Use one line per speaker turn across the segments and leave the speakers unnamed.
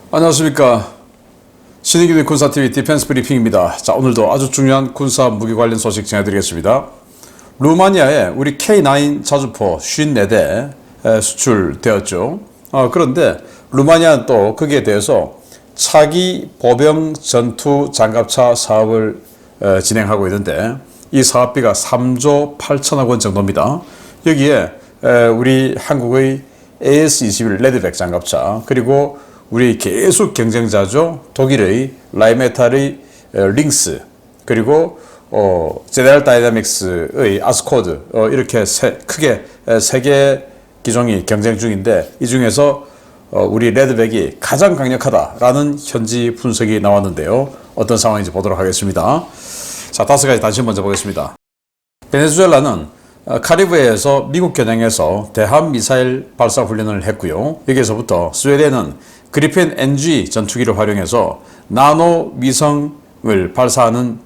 안녕하십니까. 신의균의 군사TV 디펜스 브리핑입니다. 자, 오늘도 아주 중요한 군사 무기 관련 소식 전해드리겠습니다. 루마니아에 우리 K9 자주포 54대 수출되었죠. 그런데 루마니아는 또 거기에 대해서 차기 보병 전투 장갑차 사업을 진행하고 있는데 이 사업비가 3조 8천억 원 정도입니다. 여기에 우리 한국의 AS-21 레드백 장갑차, 그리고 우리 계속 경쟁자죠. 독일의 라이메탈의 링스, 그리고 제네럴 다이나믹스의 아스코드, 이렇게 크게 세 개 기종이 경쟁 중인데, 이 중에서 우리 레드백이 가장 강력하다라는 현지 분석이 나왔는데요. 어떤 상황인지 보도록 하겠습니다. 자, 5가지 단신 먼저 보겠습니다. 베네수엘라는 카리브해에서 미국 겨냥해서 대함 미사일 발사 훈련을 했고요. 여기에서부터 스웨덴은 그리펜 NG 전투기를 활용해서 나노 위성을 발사하는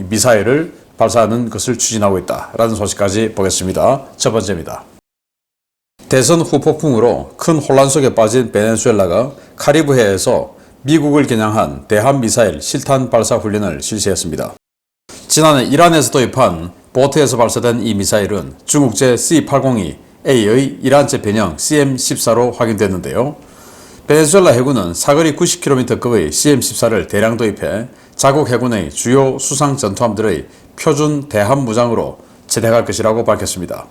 미사일을 발사하는 것을 추진하고 있다라는 소식까지 보겠습니다. 첫 번째입니다. 대선 후 폭풍으로 큰 혼란 속에 빠진 베네수엘라가 카리브해에서 미국을 겨냥한 대함 미사일 실탄 발사 훈련을 실시했습니다. 지난해 이란에서 도입한 보트에서 발사된 이 미사일은 중국제 C-802A의 이란제 변형 CM-14로 확인됐는데요. 베네수엘라 해군은 사거리 90km급의 CM-14를 대량 도입해 자국 해군의 주요 수상 전투함들의 표준 대함 무장으로 제대할 것이라고 밝혔습니다.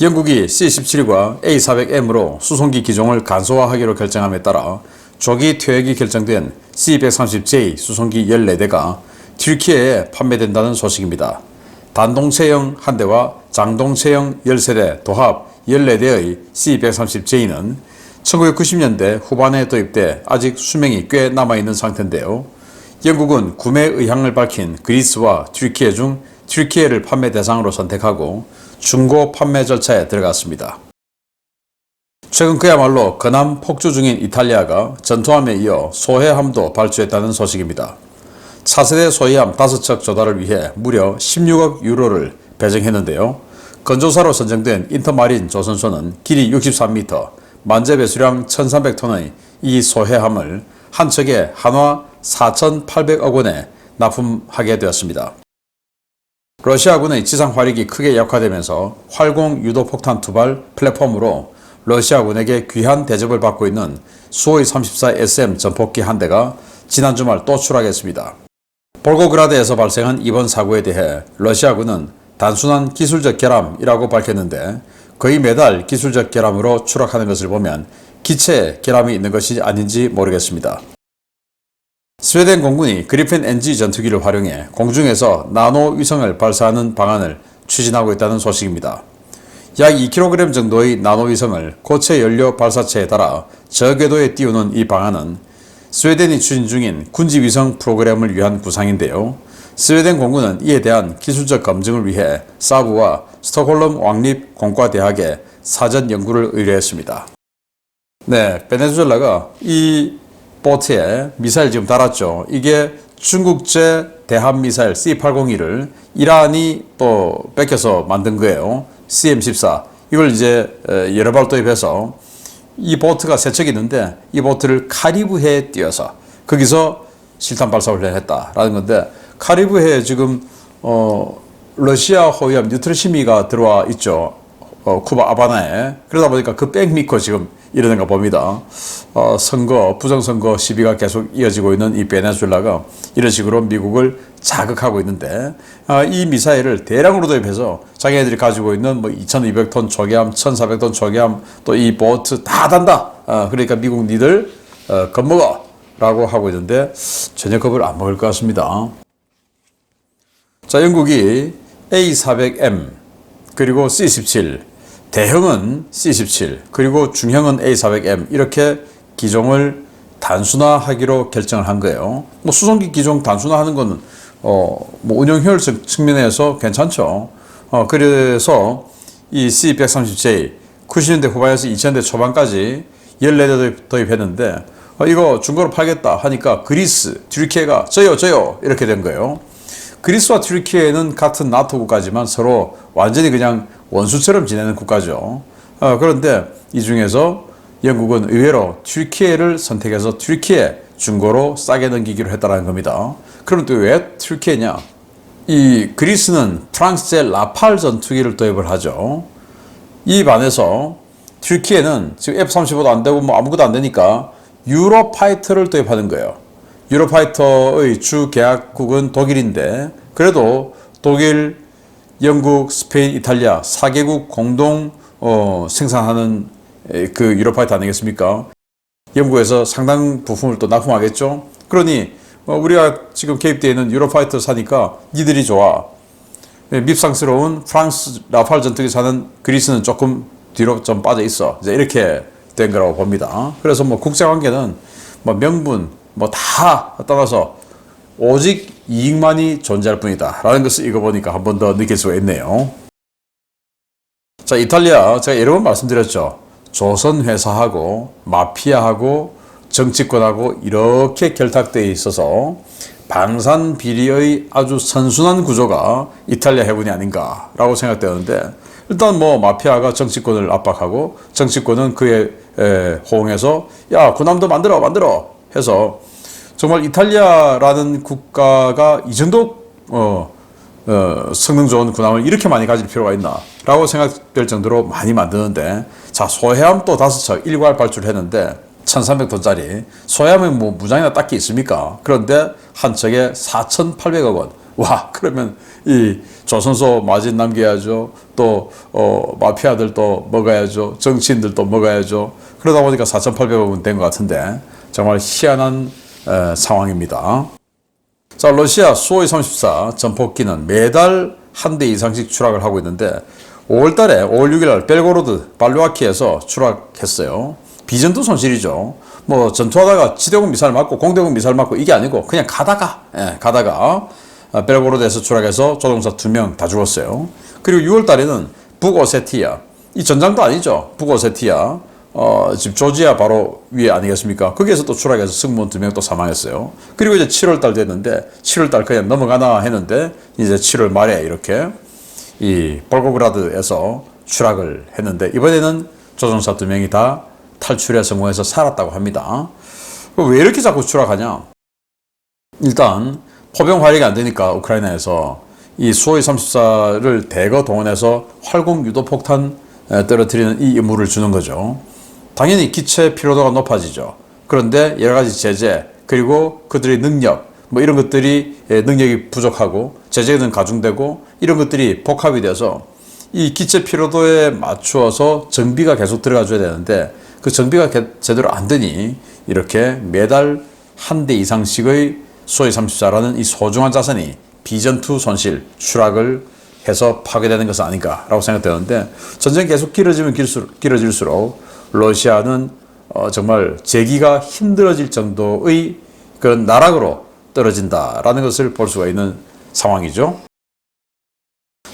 영국이 C-17과 A-400M으로 수송기 기종을 간소화하기로 결정함에 따라 조기 퇴역이 결정된 C-130J 수송기 14대가 튀르키예에 판매된다는 소식입니다. 단동체형 1대와 장동체형 13대 도합 14대의 C-130J는 1990년대 후반에 도입돼 아직 수명이 꽤 남아있는 상태인데요. 영국은 구매 의향을 밝힌 그리스와 튀르키예 중 튀르키예를 판매 대상으로 선택하고 중고 판매 절차에 들어갔습니다. 최근 그야말로 근암 폭주 중인 이탈리아가 전투함에 이어 소해함도 발주했다는 소식입니다. 차세대 소해함 5척 조달을 위해 무려 16억 유로를 배정했는데요. 건조사로 선정된 인터마린 조선소는 길이 63m, 만재 배수량 1,300톤의 이 소해함을 한 척에 한화 4,800억 원에 납품하게 되었습니다. 러시아군의 지상 화력이 크게 약화되면서 활공 유도 폭탄 투발 플랫폼으로 러시아군에게 귀한 대접을 받고 있는 수호이 34 SM 전폭기 한 대가 지난 주말 또 추락했습니다. 볼고그라드에서 발생한 이번 사고에 대해 러시아군은 단순한 기술적 결함이라고 밝혔는데, 거의 매달 기술적 결함으로 추락하는 것을 보면 기체에 결함이 있는 것이 아닌지 모르겠습니다. 스웨덴 공군이 그리펜 NG 전투기를 활용해 공중에서 나노 위성을 발사하는 방안을 추진하고 있다는 소식입니다. 약 2kg 정도의 나노 위성을 고체 연료 발사체에 달아 저궤도에 띄우는 이 방안은 스웨덴이 추진 중인 군지 위성 프로그램을 위한 구상인데요. 스웨덴 공군은 이에 대한 기술적 검증을 위해 사브와 스톡홀름 왕립 공과대학에 사전 연구를 의뢰했습니다. 네, 베네수엘라가 이 보트에 미사일 지금 달았죠. 이게 중국제 대함 미사일 C-802를 이란이 또 뺏겨서 만든 거예요. CM-14. 이걸 이제 여러 발 도입해서 이 보트가 세 척이 있는데 이 보트를 카리브해에 띄워서 거기서 실탄 발사 훈련을 했다라는 건데, 카리브해에 지금 러시아 호위함 뉴트르시미가 들어와 있죠. 쿠바 아바나에. 그러다 보니까 그 백 믿고 지금 이러는가 봅니다. 선거, 부정선거 시비가 계속 이어지고 있는 이 베네수엘라가 이런 식으로 미국을 자극하고 있는데, 이 미사일을 대량으로 도입해서 자기네들이 가지고 있는 2,200톤 초계함, 1,400톤 초계함, 또 이 보트 다 단다. 그러니까 미국 니들 겁먹어 라고 하고 있는데 전혀 겁을 안 먹을 것 같습니다. 자, 영국이 A400M, 그리고 C-17, 대형은 C-17, 그리고 중형은 A400M 이렇게 기종을 단순화하기로 결정을 한 거예요. 수송기 기종 단순화하는 거는 운영 효율 측면에서 괜찮죠. 그래서 이 C-130J 90년대 후반에서 2000년대 초반까지 14대 도입했는데, 이거 중고로 팔겠다 하니까 그리스, 튀르키예가 저요 이렇게 된 거예요. 그리스와 튀르키예는 같은 나토 국가지만 서로 완전히 그냥 원수처럼 지내는 국가죠. 그런데 이 중에서 영국은 의외로 튀르키예를 선택해서 튀르키예 중고로 싸게 넘기기로 했다는 겁니다. 그럼 또 왜 튀르키예냐? 이 그리스는 프랑스제 라팔 전투기를 도입을 하죠. 이 반해서 튀르키예는 지금 F-35도 안 되고 뭐 아무것도 안 되니까 유로파이터를 도입하는 거예요. 유로파이터의 주 계약국은 독일인데 그래도 독일, 영국, 스페인, 이탈리아 4개국 공동 생산하는 그 유로파이터 아니겠습니까? 영국에서 상당 부품을 또 납품하겠죠. 그러니 우리가 지금 개입되어 있는 유로파이터 사니까 니들이 좋아. 밉상스러운 프랑스 라팔 전투기 사는 그리스는 조금 뒤로 좀 빠져 있어. 이제 이렇게 된 거라고 봅니다. 그래서 뭐 국제관계는 뭐 명분 뭐 다 떠나서 오직 이익만이 존재할 뿐이다 라는 것을 읽어보니까 한 번 더 느낄 수가 있네요. 자, 이탈리아 제가 여러 번 말씀드렸죠. 조선 회사하고 마피아하고 정치권하고 이렇게 결탁되어 있어서 방산 비리의 아주 선순환 구조가 이탈리아 해군이 아닌가라고 생각되는데, 일단 뭐 마피아가 정치권을 압박하고 정치권은 그에 호응해서 야, 군함도 만들어 해서 정말 이탈리아라는 국가가 이 정도 성능 좋은 군함을 이렇게 많이 가질 필요가 있나 라고 생각될 정도로 많이 만드는데, 자, 소해함 또 5척 일괄 발주했는데 1300톤짜리 소해함은 뭐 무장이나 딱히 있습니까? 그런데 한 척에 4800억 원. 와, 그러면 이 조선소 마진 남겨야죠. 또 마피아들도 먹어야죠. 정치인들도 먹어야죠. 그러다 보니까 4800억 원 된 것 같은데 정말 희한한 상황입니다. 자, 러시아 수호이 34 전폭기는 매달 한 대 이상씩 추락을 하고 있는데 5월 6일 날 벨고로드 발루아키에서 추락했어요. 비전투 손실이죠. 뭐 전투하다가 지대공 미사일 맞고 공대공 미사일 맞고 이게 아니고 그냥 가다가 벨고로드에서 추락해서 조종사 2명 다 죽었어요. 그리고 6월 달에는 북오세티아, 이 전장도 아니죠. 북오세티아 지금 조지아 바로 위에 아니겠습니까? 거기에서 또 추락해서 승무원 2명 또 사망했어요. 그리고 이제 7월 달 됐는데 7월 달 그냥 넘어가나 했는데 이제 7월 말에 이렇게 이 볼고그라드에서 추락을 했는데 이번에는 조종사 2명이 다 탈출에 성공해서 살았다고 합니다. 왜 이렇게 자꾸 추락하냐? 일단 포병 발휘가 안 되니까 우크라이나에서 이 수호이 34를 대거 동원해서 활공 유도 폭탄 떨어뜨리는 이 임무를 주는 거죠. 당연히 기체 피로도가 높아지죠. 그런데 여러 가지 제재 그리고 그들의 능력 뭐 이런 것들이 능력이 부족하고 제재는 가중되고 이런 것들이 복합이 돼서 이 기체 피로도에 맞추어서 정비가 계속 들어가 줘야 되는데 그 정비가 제대로 안 되니 이렇게 매달 한 대 이상씩의 수호이 34라는 이 소중한 자산이 비전투 손실, 추락을 해서 파괴되는 것은 아닌가라고 생각되는데, 전쟁이 계속 길어질수록 러시아는 정말 재기가 힘들어질 정도의 그런 나락으로 떨어진다라는 것을 볼 수가 있는 상황이죠.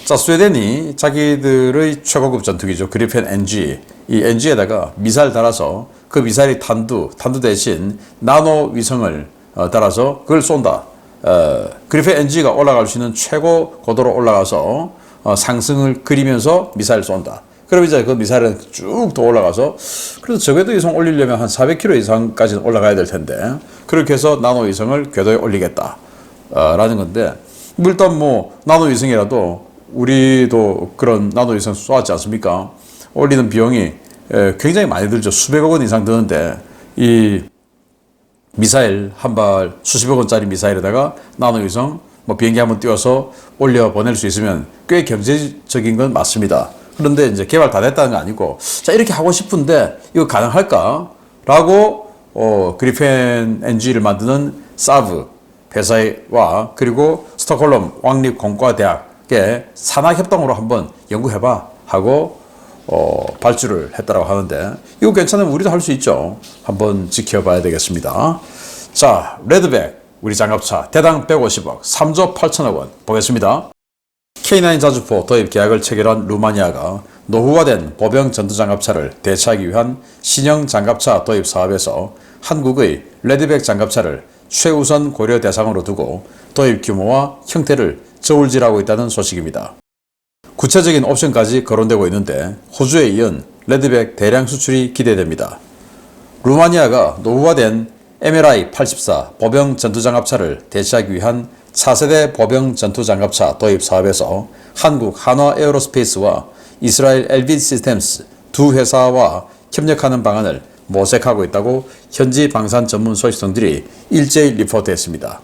자, 스웨덴이 자기들의 최고급 전투기죠. 그리펜 NG. 이 NG에다가 미사일 달아서 그 미사일이 탄두 대신 나노 위성을 달아서 그걸 쏜다. 그리펜 NG가 올라갈 수 있는 최고 고도로 올라가서 상승을 그리면서 미사일 쏜다. 그럼 이제 그 미사일은 쭉 더 올라가서 그래서 적외도 위성 올리려면 한 400km 이상까지는 올라가야 될 텐데 그렇게 해서 나노 위성을 궤도에 올리겠다. 라는 건데, 일단 뭐 나노 위성이라도 우리도 그런 나노 위성 쏘았지 않습니까? 올리는 비용이 굉장히 많이 들죠. 수백억 원 이상 드는데 이 미사일 한 발 수십억 원짜리 미사일에다가 나노 위성 뭐 비행기 한번 띄워서 올려 보낼 수 있으면 꽤 경제적인 건 맞습니다. 그런데 이제 개발 다 됐다는 거 아니고, 자, 이렇게 하고 싶은데 이거 가능할까? 라고 그리펜 NG를 만드는 사브 회사와 그리고 스톡홀름 왕립공과대학의 산학협동으로 한번 연구해봐 하고 발주를 했다고 하는데, 이거 괜찮으면 우리도 할 수 있죠. 한번 지켜봐야 되겠습니다. 자, 레드백 우리 장갑차 대당 150억 3조 8천억 원 보겠습니다. K9 자주포 도입 계약을 체결한 루마니아가 노후화된 보병 전투장갑차를 대체하기 위한 신형 장갑차 도입 사업에서 한국의 레드백 장갑차를 최우선 고려 대상으로 두고 도입 규모와 형태를 저울질하고 있다는 소식입니다. 구체적인 옵션까지 거론되고 있는데 호주에 이은 레드백 대량 수출이 기대됩니다. 루마니아가 노후화된 MLI-84 보병 전투장갑차를 대체하기 위한 차세대 보병 전투장갑차 도입 사업에서 한국 한화에어로스페이스와 이스라엘 엘빗 시스템스 두 회사와 협력하는 방안을 모색하고 있다고 현지 방산 전문 소식통들이 일제히 리포트했습니다.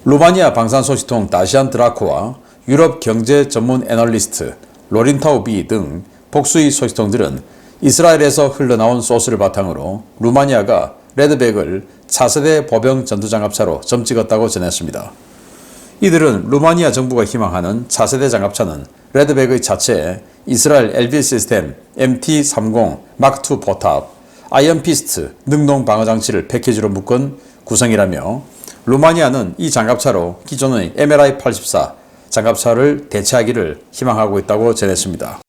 루마니아 방산 소식통 다시안 드라코와 유럽 경제 전문 애널리스트 로린타우 비 등 복수의 소식통들은 이스라엘에서 흘러나온 소스를 바탕으로 루마니아가 레드백을 차세대 보병 전투장갑차로 점찍었다고 전했습니다. 이들은 루마니아 정부가 희망하는 차세대 장갑차는 레드백의 차체에 이스라엘 엘빗 시스템 MT-30 마크2 포탑, 아이언피스트 능동 방어 장치를 패키지로 묶은 구성이라며 루마니아는 이 장갑차로 기존의 MLI-84 장갑차를 대체하기를 희망하고 있다고 전했습니다.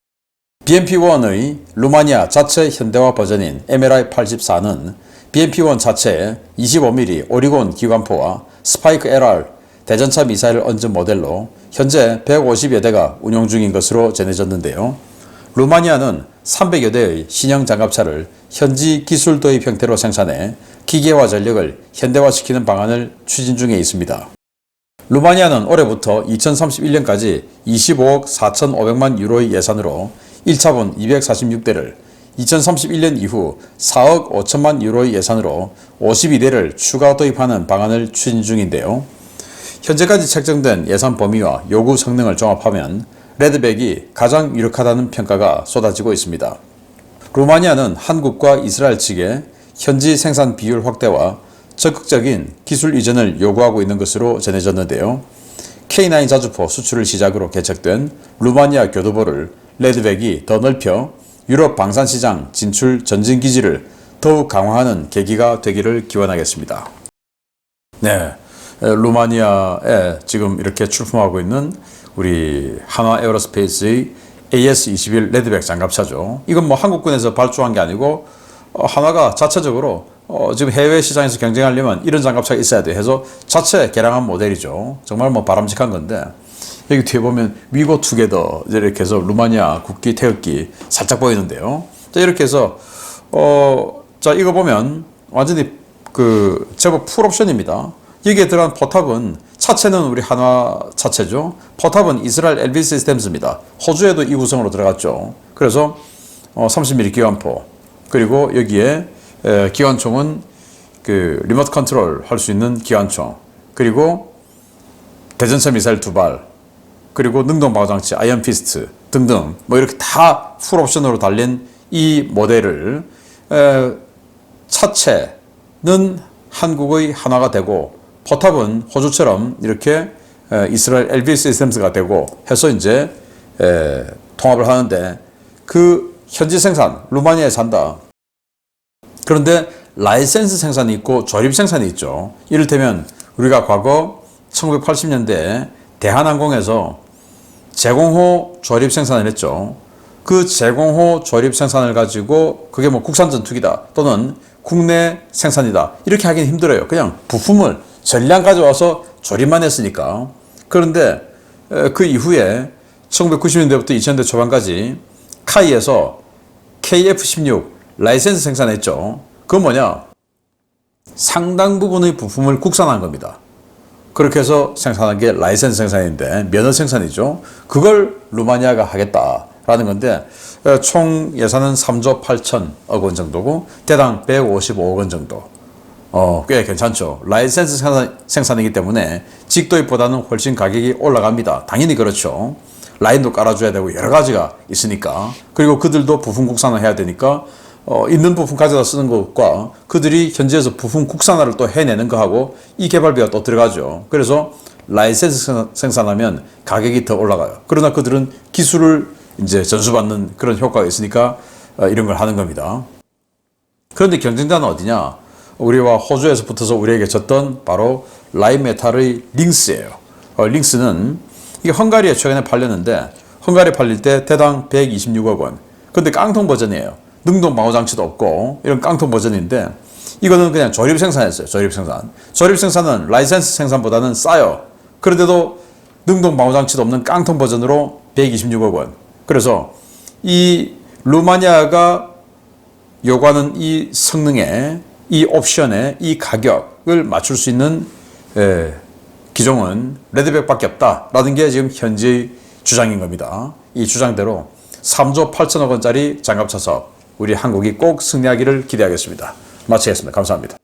BMP-1의 루마니아 자체 현대화 버전인 MLI-84는 BMP-1 자체에 25mm 오리곤 기관포와 스파이크 LR 대전차 미사일을 얹은 모델로 현재 150여 대가 운용 중인 것으로 전해졌는데요. 루마니아는 300여 대의 신형 장갑차를 현지 기술 도입 형태로 생산해 기계화 전력을 현대화시키는 방안을 추진 중에 있습니다. 루마니아는 올해부터 2031년까지 25억 4,500만 유로의 예산으로 1차분 246대를, 2031년 이후 4억 5천만 유로의 예산으로 52대를 추가 도입하는 방안을 추진 중인데요. 현재까지 책정된 예산 범위와 요구 성능을 종합하면 레드백이 가장 유력하다는 평가가 쏟아지고 있습니다. 루마니아는 한국과 이스라엘 측에 현지 생산 비율 확대와 적극적인 기술 이전을 요구하고 있는 것으로 전해졌는데요. K9 자주포 수출을 시작으로 개척된 루마니아 교두보를 레드백이 더 넓혀 유럽 방산시장 진출 전진기지를 더욱 강화하는 계기가 되기를 기원하겠습니다. 네, 루마니아에 지금 이렇게 출품하고 있는 우리 한화에어로스페이스의 AS-21 레드백 장갑차죠. 이건 뭐 한국군에서 발주한 게 아니고 한화가 자체적으로 지금 해외 시장에서 경쟁하려면 이런 장갑차가 있어야 돼 해서 자체 개량한 모델이죠. 정말 뭐 바람직한 건데 여기 뒤에 보면 위고 투게더 이렇게 해서 루마니아 국기 태극기 살짝 보이는데요. 자, 이렇게 해서 자, 이거 보면 완전히 그 제법 풀옵션입니다. 여기에 들어간 포탑은 차체는 우리 한화 차체죠. 포탑은 이스라엘 엘빗 시스템스입니다. 호주에도 이 구성으로 들어갔죠. 그래서 30mm 기관포, 그리고 여기에 기관총은 그 리모트 컨트롤 할 수 있는 기관총, 그리고 대전차 미사일 2발, 그리고 능동 방어 장치 아이언 피스트 등등 뭐 이렇게 다 풀옵션으로 달린 이 모델을 차체는 한국의 한화가 되고 포탑은 호주처럼 이렇게 이스라엘 엘빗 시스템스가 되고 해서 이제 통합을 하는데 그 현지 생산 루마니아에서 한다. 그런데 라이센스 생산이 있고 조립 생산이 있죠. 이를테면 우리가 과거 1980년대 대한항공에서 제공호 조립 생산을 했죠. 그 제공호 조립 생산을 가지고 그게 뭐 국산 전투기다 또는 국내 생산이다 이렇게 하기는 힘들어요. 그냥 부품을 전량 가져와서 조립만 했으니까. 그런데 그 이후에 1990년대부터 2000년대 초반까지 카이에서 KF-16 라이센스 생산했죠. 그건 뭐냐? 상당 부분의 부품을 국산한 겁니다. 그렇게 해서 생산한 게 라이센스 생산인데 면허 생산이죠. 그걸 루마니아가 하겠다라는 건데 총 예산은 3조 8천억 원 정도고 대당 155억 원 정도. 꽤 괜찮죠. 라이센스 생산이기 때문에 직도입보다는 훨씬 가격이 올라갑니다. 당연히 그렇죠. 라인도 깔아줘야 되고 여러 가지가 있으니까. 그리고 그들도 부품 국산화 해야 되니까 있는 부품 가져다 쓰는 것과 그들이 현지에서 부품 국산화를 또 해내는 거하고 이 개발비가 또 들어가죠. 그래서 라이센스 생산하면 가격이 더 올라가요. 그러나 그들은 기술을 이제 전수받는 그런 효과가 있으니까 이런 걸 하는 겁니다. 그런데 경쟁자는 어디냐? 우리와 호주에서 붙어서 우리에게 졌던 바로 라인메탈의 링스예요. 링스는 이게 헝가리에 최근에 팔렸는데 헝가리에 팔릴 때 대당 126억 원. 근데 깡통 버전이에요. 능동 방어 장치도 없고 이런 깡통 버전인데 이거는 그냥 조립 생산했어요. 조립 생산. 조립 생산은 라이센스 생산보다는 싸요. 그런데도 능동 방어 장치도 없는 깡통 버전으로 126억 원. 그래서 이 루마니아가 요구하는 이 성능에, 이 옵션에, 이 가격을 맞출 수 있는 기종은 레드백밖에 없다라는 게 지금 현재의 주장인 겁니다. 이 주장대로 3조 8천억 원짜리 장갑차사업, 우리 한국이 꼭 승리하기를 기대하겠습니다. 마치겠습니다. 감사합니다.